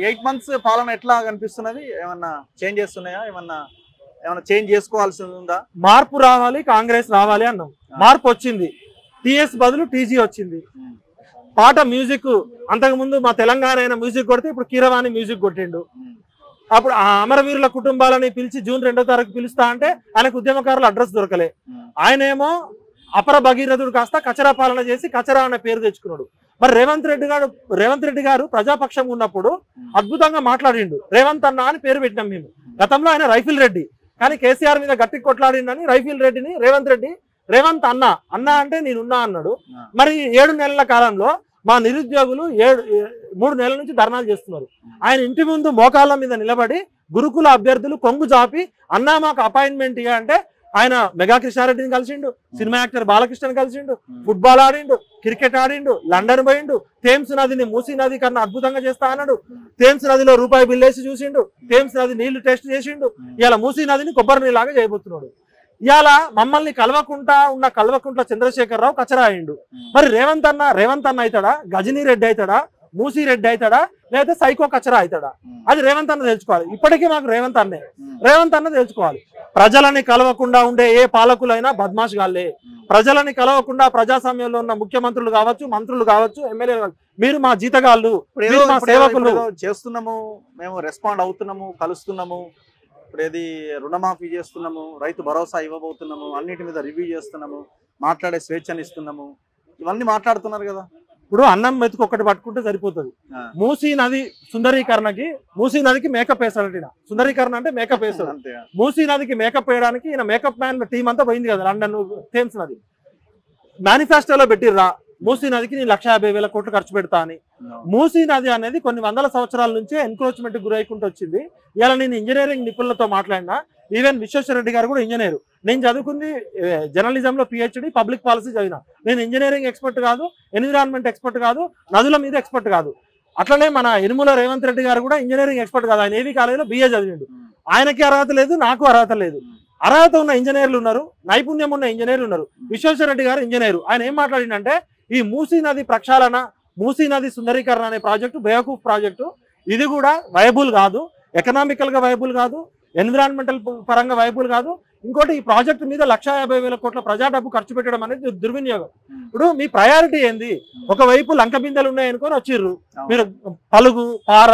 8 months పాలన ఎట్లా కనిపిస్తున్నది? ఏమన్నా చేంజ్ చేస్తున్నాయా? ఏమన్నా చేంజ్ చేసుకోవాల్సి ఉందా? మార్పు రావాలి, కాంగ్రెస్ రావాలి అన్నాం. మార్పు వచ్చింది. టీఎస్ బదులు టీజీ వచ్చింది. పాట మ్యూజిక్ అంతకుముందు మా తెలంగాణ అయిన మ్యూజిక్ కొడితే ఇప్పుడు కీరవాణి మ్యూజిక్ కొట్టిండు. అప్పుడు ఆ అమరవీరుల కుటుంబాలని పిలిచి జూన్ 2వ తారీఖు పిలుస్తా అంటే ఆయనకు ఉద్యమకారుల అడ్రస్ దొరకలే. ఆయనేమో అపర భగీరథుడు కాస్త కచరా పాలన చేసి కచరా అనే పేరు తెచ్చుకున్నాడు. మరి రేవంత్ రెడ్డి గారు ప్రజాపక్షం ఉన్నప్పుడు అద్భుతంగా మాట్లాడిండు. రేవంత్ అన్న అని పేరు పెట్టినాం మేము. గతంలో ఆయన రైఫిల్ రెడ్డి, కానీ కేసీఆర్ మీద గట్టి కొట్లాడిండని రైఫిల్ రెడ్డిని రేవంత్ అన్న అంటే నేనున్నా అన్నాడు. మరి 7 నెలల కాలంలో మా నిరుద్యోగులు 3 నెలల నుంచి ధర్నాలు చేస్తున్నారు. ఆయన ఇంటి ముందు మోకాళ్ళ మీద నిలబడి గురుకుల అభ్యర్థులు కొంగు జాపి అన్నా మాకు అపాయింట్మెంట్ ఇయ్య అంటే ఆయన మెగా కృష్ణారెడ్డిని కలిసిండు, సినిమా యాక్టర్ బాలకృష్ణని కలిసిండు, ఫుట్బాల్ ఆడిండు, క్రికెట్ ఆడిండు, లండన్ పోయిండు, థేమ్స్ నదిని మూసీ నది కన్నా అద్భుతంగా చేస్తా అన్నాడు. థేమ్స్ నదిలో రూపాయి బిల్లు వేసి చూసిండు, థేమ్స్ నది నీళ్లు టెస్ట్ చేసిండు. ఇవాళ మూసీ నదిని కొబ్బరి నీళ్ళలాగా చేయబోతున్నాడు. ఇవాళ మమ్మల్ని కల్వకుంట్ల చంద్రశేఖరరావు కచరా అయిండు. మరి రేవంత్ అన్న అవుతాడా, గజనీ రెడ్డి అవుతాడా, మూసీ రెడ్డి అవుతాడా, లేదా సైకో కచరా అవుతాడా? అది రేవంత్ అన్న తెలుసుకోవాలి. ఇప్పటికీ మాకు రేవంత్ అన్న తెలుసుకోవాలి. ప్రజలని కలవకుండా ఉండే ఏ పాలకులైనా బద్మాష్ గాళ్ళే. ప్రజలని కలవకుండా ప్రజాస్వామ్యంలో ఉన్న ముఖ్యమంత్రులు కావచ్చు, మంత్రులు కావచ్చు, ఎమ్మెల్యేలు కావచ్చు, మీరు మా జీతగాళ్ళు, మా సేవకులు చేస్తున్నాము, మేము రెస్పాండ్ అవుతున్నాము, కలుస్తున్నాము, ఇప్పుడు ఏది రుణమాఫీ చేస్తున్నాము, రైతు భరోసా ఇవ్వబోతున్నాము, అన్నిటి మీద రివ్యూ చేస్తున్నాము, మాట్లాడే స్వేచ్ఛని ఇస్తున్నాము, ఇవన్నీ మాట్లాడుతున్నారు కదా. ఇప్పుడు అన్నం మెతుకు ఒకటి పట్టుకుంటే సరిపోతుంది. మూసీ నది సుందరీకరణకి, మూసీ నదికి మేకప్ వేసాడు. సుందరీకరణ అంటే మేకప్ వేసాడు. మూసీ నదికి మేకప్ వేయడానికి ఈయన మేకప్ మ్యాన్ టీం అంతా పోయింది కదా లండన్, థేమ్స్ నది. మేనిఫెస్టోలో పెట్టిర్రా మూసీ నదికి నేను 1,50,000 కోట్లు ఖర్చు పెడతా అని. మూసీ నది అనేది కొన్ని వందల సంవత్సరాల నుంచే ఎన్క్రోచ్మెంట్ గురైకుంటూ వచ్చింది. ఇలా నేను ఇంజనీరింగ్ నిపుణులతో మాట్లాడినా, ఈవెన్ విశ్వేశ్వరరెడ్డి గారు కూడా ఇంజనీరు. నేను చదువుకుంది జర్నలిజంలో పిహెచ్డి, పబ్లిక్ పాలసీ చదివిన. నేను ఇంజనీరింగ్ ఎక్స్పర్ట్ కాదు, ఎన్విరాన్మెంట్ ఎక్స్పర్ట్ కాదు, నదుల మీద ఎక్స్పర్ట్ కాదు. అట్లనే మన యనుమల రేవంత్ రెడ్డి గారు కూడా ఇంజనీరింగ్ ఎక్స్పర్ట్ కాదు. ఆయన ఏవీ కాలేజీలో BA చదివిండు. ఆయనకి అర్హత లేదు, నాకు అర్హత లేదు. అర్హత ఉన్న ఇంజనీర్లు ఉన్నారు, నైపుణ్యం ఉన్న ఇంజనీర్లు ఉన్నారు. విశ్వేశ్వరరెడ్డి గారు ఇంజనీరు. ఆయన ఏం మాట్లాడిందంటే ఈ మూసీ నది ప్రక్షాళన, మూసీ నది సుందరీకరణ అనే ప్రాజెక్టు బేవకూఫ్ ప్రాజెక్టు. ఇది కూడా వైబుల్ కాదు, ఎకనామికల్ గా వైబుల్ కాదు, ఎన్విరాన్మెంటల్ పరంగా వైబుల్ కాదు. ఇంకోటి ఈ ప్రాజెక్టు మీద 1,50,000 కోట్ల ప్రజా డబ్బు ఖర్చు పెట్టడం అనేది దుర్వినియోగం. ఇప్పుడు మీ ప్రయారిటీ ఏంది? ఒకవైపు లంక బిందెలు ఉన్నాయనుకొని వచ్చిర్రు మీరు, పలుగు పార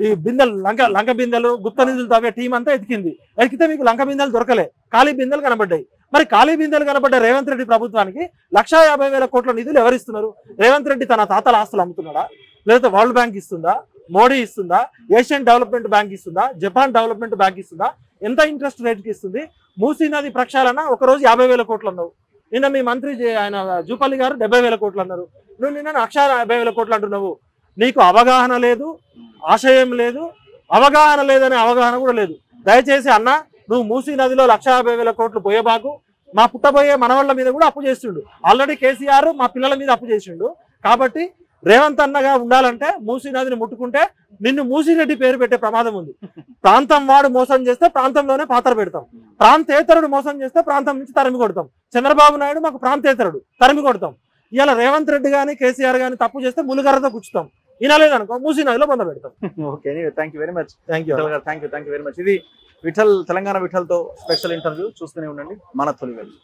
ఈ బిందెలు లంక బిందెలు గుప్త నిధులు తవ్వే టీం అంతా ఎతికితే మీకు లంక బిందెలు దొరకలే, ఖాళీ బిందెలు కనబడ్డాయి. మరి ఖాళీ బిందెలు కనబడ్డ రేవంత్ రెడ్డి ప్రభుత్వానికి 1,50,000 కోట్ల నిధులు ఎవరిస్తున్నారు? రేవంత్ రెడ్డి తన తాతల ఆస్తులు అమ్ముతున్నాడా, లేకపోతే వరల్డ్ బ్యాంక్ ఇస్తుందా, మోడీ ఇస్తుందా, ఏషియన్ డెవలప్మెంట్ బ్యాంక్ ఇస్తుందా, జపాన్ డెవలప్మెంట్ బ్యాంక్ ఇస్తుందా? ఎంత ఇంట్రెస్ట్ రేట్కి ఇస్తుంది? మూసీ నది ప్రక్షాళన ఒకరోజు 50,000 కోట్లు అన్నావు. నిన్న మీ మంత్రి ఆయన జూపల్లి గారు 70,000 కోట్లు అన్నారు. నువ్వు నిన్న 1,50,000 కోట్లు అంటున్నావు. నీకు అవగాహన లేదు, ఆశయం లేదు, అవగాహన లేదనే అవగాహన కూడా లేదు. దయచేసి అన్న, నువ్వు మూసీ నదిలో 1,50,000 కోట్లు పోయేబాకు. మా పుట్టబోయే మనవాళ్ళ మీద కూడా అప్పు చేస్తుండు. ఆల్రెడీ కేసీఆర్ మా పిల్లల మీద అప్పు చేసిండు. కాబట్టి రేవంత్ అన్నగా ఉండాలంటే మూసీ నదిని ముట్టుకుంటే నిన్ను మూసీరెడ్డి పేరు పెట్టే ప్రమాదం ఉంది. ప్రాంతం వాడు మోసం చేస్తే ప్రాంతంలోనే పాత్ర పెడతాం, ప్రాంతేతరుడు మోసం చేస్తే ప్రాంతం నుంచి తరిమి కొడతాం. చంద్రబాబు నాయుడు మాకు ప్రాంతేతరుడు, తరిమి కొడతాం. ఇలా రేవంత్ రెడ్డి కానీ కేసీఆర్ కానీ తప్పు చేస్తే ములుగరతో గుచ్చుతాం. వినలేదనుకో మూసీ నదిలో బంద పెడతాం. Okay, thank you very much. Thank you very much. ఇది తెలంగాణ విఠల్తో స్పెషల్ ఇంటర్వ్యూ. చూస్తూనే ఉండండి మన తొలి వెలుగు.